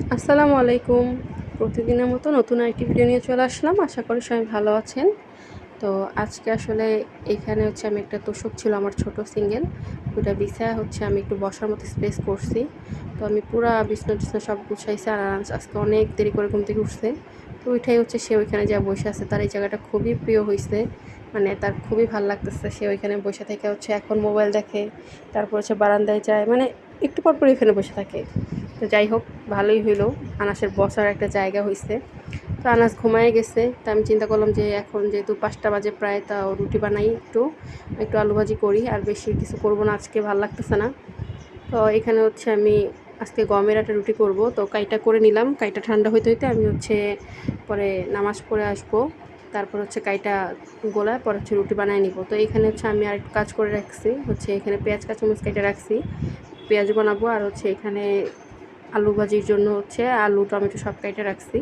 আসসালামু আলাইকুম। প্রতিদিনের মতো নতুন আরেকটি ভিডিও নিয়ে চলে আসলাম। আশা করি সবাই ভালো আছেন। তো আজকে আসলে এখানে হচ্ছে আমি একটা তোশক ছিল আমার ছোট সিঙ্গেল, ওইটা বিছায়া হচ্ছে আমি একটু বসার মতো স্পেস করছি। তো আমি পুরা বিছনা-টিছনা সব গুছাইছি আর আজকে অনেক দেরি করে ঘুম থেকে উঠছে। তো ওইটাই হচ্ছে সে ওইখানে যা বসে আছে, তার এই জায়গাটা খুবই প্রিয় হইছে। মানে তার খুবই ভাল লাগতেছে। সে ওইখানে বসে থেকে হচ্ছে এখন মোবাইল দেখে, তারপর হচ্ছে বারান্দায় যায়, মানে একটু পর পরই এখানে বসে থাকে। তো যাই হোক, ভালোই হইলো, আনাসের বসার একটা জায়গা হইছে। তো আনাস ঘুমায়ে গেছে। তো আমি চিন্তা করলাম যে এখন যেহেতু 5টা বাজে প্রায়, তাও রুটি বানাই, একটু একটু আলু ভাজি করি, আর বেশি কিছু করব না, আজকে ভাল লাগতেছে না। তো এখানে হচ্ছে আমি আজকে গমের আটা রুটি করব। তো কাইটা করে নিলাম, কাইটা ঠান্ডা হইতে হইতে আমি হচ্ছে পরে নামাজ পড়ে আসবো, তারপর হচ্ছে কাইটা গোলায় পরে হচ্ছে রুটি বানায় নিব। তো এখানে হচ্ছে আমি আরেকটু কাজ করে রাখছি, হচ্ছে এখানে পেঁয়াজ কাঁচামরিচ কেটে রাখছি, পেঁয়াজ বানাবো। আর হচ্ছে এখানে আলু ভাজির জন্য হচ্ছে আলু টমেটো সব কেটে রাখছি,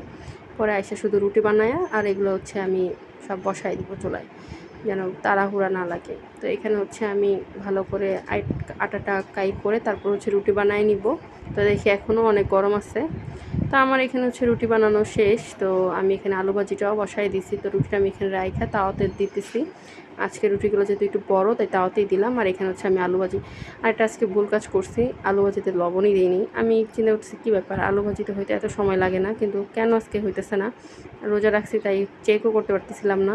পরে আইসা শুধু রুটি বানায়া আর এগুলো হচ্ছে আমি সব বসাই দিব চুলায়, যেন তাড়াহুড়া না লাগে। তো এখানে হচ্ছে আমি ভালো করে আটাটা কাই করে তারপর হচ্ছে রুটি বানায় নিব। তো দেখি এখনও অনেক গরম আছে। তো আমার এখানে হচ্ছে রুটি বানানো শেষ। তো আমি এখানে আলু ভাজিটাও বসাই দিছি। তো রুটিটা আমি এখানে রাইখা তাওয়াতে দিতেছি। আজকে রুটিগুলো যেহেতু একটু বড়, তাই তাওয়াতেই দিলাম। আর এখানে হচ্ছে আমি আলু ভাজি, আর এটা আজকে ভুল কাজ করছি, আলু ভাজিতে লবণই দিইনি। আমি চিন্তা করতেছি কী ব্যাপার, আলু ভাজিতে হইতে এত সময় লাগে না, কিন্তু কেন আজকে হইতেছে না। রোজা রাখছি তাই চেকও করতে পারতেছিলাম না।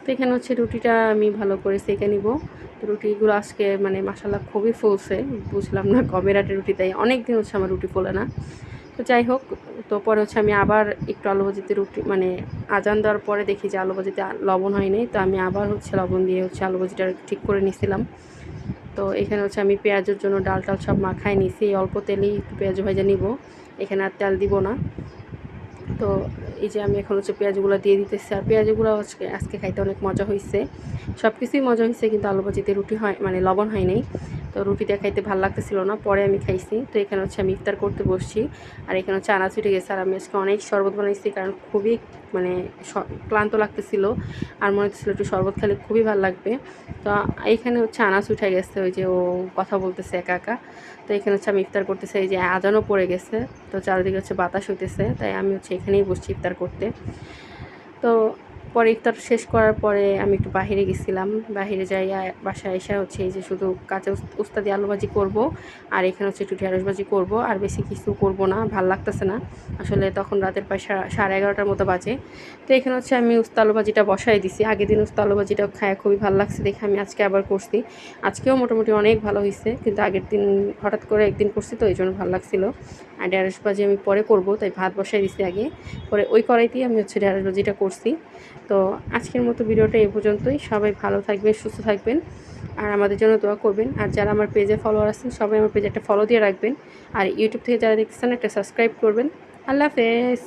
তো এখানে হচ্ছে রুটিটা আমি ভালো করে সেঁকে নিব। তো রুটিগুলো আজকে মানে মাশাআল্লাহ খুবই ফুলছে, বুঝলাম না গমের আটের রুটি, তাই অনেক দিন হচ্ছে আমার রুটি ফোলে না। তো যাই হোক, তো পরে হচ্ছে আমি আবার একটু আলু ভাজিতে রুটি মানে আজান দেওয়ার পরে দেখি যে আলু ভাজিতে লবণ হয়নি। তো আমি আবার হচ্ছে লবণ দিয়ে হচ্ছে আলু ভাজিটা ঠিক করে নিছিলাম। তো এখানে হচ্ছে আমি পেঁয়াজের জন্য ডাল টাল সব মাখায় নিছি, অল্প তেলেই একটু পেঁয়াজ ভাজা নিব, এখানে আর তেল দিব না। তো এই যে আমি এখন হচ্ছে পেঁয়াজগুলো দিয়ে দিতেছি, আর পেঁয়াজগুলো আজকে আজকে খাইতে অনেক মজা হয়েছে। সব কিছুই মজা হয়েছে, কিন্তু আলু ভাজিতে রুটি হয় মানে লবণ হয় নাই। তো রুটিটা খাইতে ভালো লাগতেছিল না, পরে আমি খাইছি। তো এখানে হচ্ছে আমি ইফতার করতে বসছি, আর এখানে হচ্ছে আনাজ উঠে গেছে। আর আমি আজকে অনেক শরবত বানাইছি, কারণ খুবই মানে ক্লান্ত লাগতেছিল, আর মনে হচ্ছিল একটু শরবত খেলে খুবই ভালো লাগবে। তো এইখানে হচ্ছে আনাজ উঠে গেছে, ওই যে ও কথা বলতেছে একা একা। তো এখানে হচ্ছে আমি ইফতার করতেছি, এই যে আজানও পড়ে গেছে। তো চারিদিকে হচ্ছে বাতাস হইতেছে, তাই আমি হচ্ছে এখানেই বসছি ইফতার করতে। তো পরে ইফতার শেষ করার পরে আমি একটু বাহিরে গেছিলাম, বাহিরে যাই বাসায় এসে হচ্ছে এই যে শুধু কাঁচা উস্তা দিয়ে আলু ভাজি করবো, আর এখানে হচ্ছে একটু ঢেঁড়স ভাজি করবো, আর বেশি কিছু করব না, ভাল লাগতেছে না আসলে। তখন রাতের প্রায় 11:30টার মতো বাজে। তো এখানে হচ্ছে আমি উস্তা আলু ভাজিটা বসাই দিছি। আগের দিন উস্তা আলু ভাজিটা খায় খুবই ভালো লাগছে দেখে আমি আজকে আবার করছি। আজকেও মোটামুটি অনেক ভালো হয়েছে, কিন্তু আগের দিন হঠাৎ করে একদিন করছি, তো এই জন্য ভালো লাগছিলো। আর ঢেঁড়স ভাজি আমি পরে করব, তাই ভাত বসাই দিছি আগে, পরে ওই কড়াইতেই আমি হচ্ছে ঢেঁড়স ভাজিটা করছি। তো আজকের মতো ভিডিওটা এই পর্যন্তই। সবাই ভালো থাকবেন, সুস্থ থাকবেন, আর আমাদের জন্য দোয়া করবেন। আর যারা আমার পেজে ফলোয়ার আছেন সবাই আমার পেজে একটা ফলো দিয়ে রাখবেন, আর ইউটিউব থেকে যারা দেখতেছেন একটা সাবস্ক্রাইব করবেন। আল্লাহ হাফেজ।